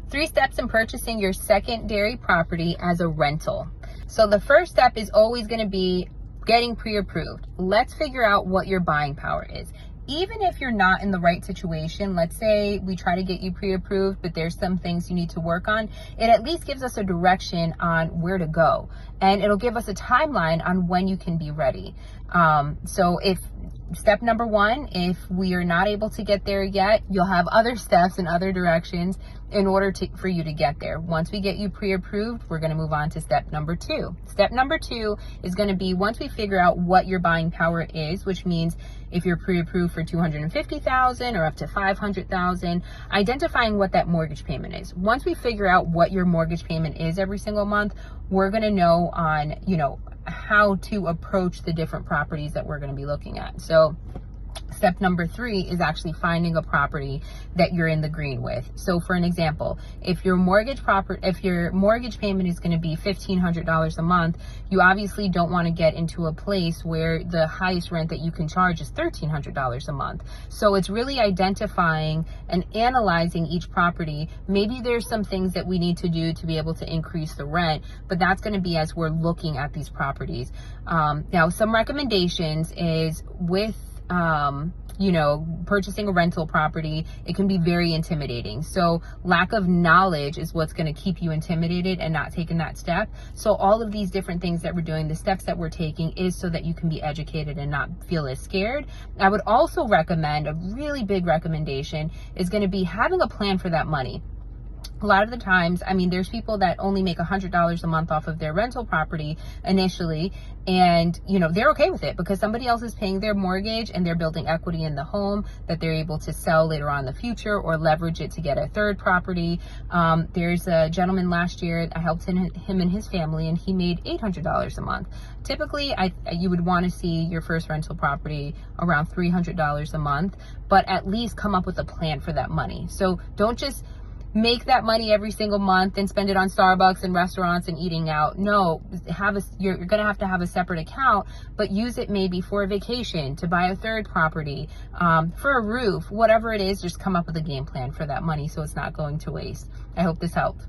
3 steps in purchasing your secondary property as a rental. So the first step is always going to be getting pre-approved. Let's figure out what your buying power is. Even if you're not in the right situation, let's say we try to get you pre-approved, but there's some things you need to work on, it at least gives us a direction on where to go. And it'll give us a timeline on when you can be ready. So if step number 1, if we are not able to get there yet, you'll have other steps and other directions in order for you to get there. Once we get you pre-approved, we're going to move on to step number 2. Step number 2 is going to be, once we figure out what your buying power is, which means if you're pre-approved for $250,000 or up to $500,000, identifying what that mortgage payment is. Once we figure out what your mortgage payment is every single month, we're going to know on, how to approach the different properties that we're going to be looking at. So step number 3 is actually finding a property that you're in the green with. So for an example, if your mortgage payment is going to be $1,500 a month, you obviously don't want to get into a place where the highest rent that you can charge is $1,300 a month. So it's really identifying and analyzing each property. Maybe there's some things that we need to do to be able to increase the rent, but that's going to be as we're looking at these properties. Now, some recommendations is with purchasing a rental property, it can be very intimidating. So lack of knowledge is what's going to keep you intimidated and not taking that step. So all of these different things that we're doing, the steps that we're taking, is so that you can be educated and not feel as scared. I would also recommend, a really big recommendation is going to be having a plan for that money. A lot of the times, there's people that only make $100 a month off of their rental property initially, and they're okay with it because somebody else is paying their mortgage and they're building equity in the home that they're able to sell later on in the future or leverage it to get a third property. There's a gentleman last year, I helped him and his family, and he made $800 a month. Typically, you would want to see your first rental property around $300 a month, but at least come up with a plan for that money. So don't just make that money every single month and spend it on Starbucks and restaurants and eating out. No, you're going to have a separate account, but use it maybe for a vacation, to buy a third property, for a roof, whatever it is. Just come up with a game plan for that money so it's not going to waste. I hope this helped.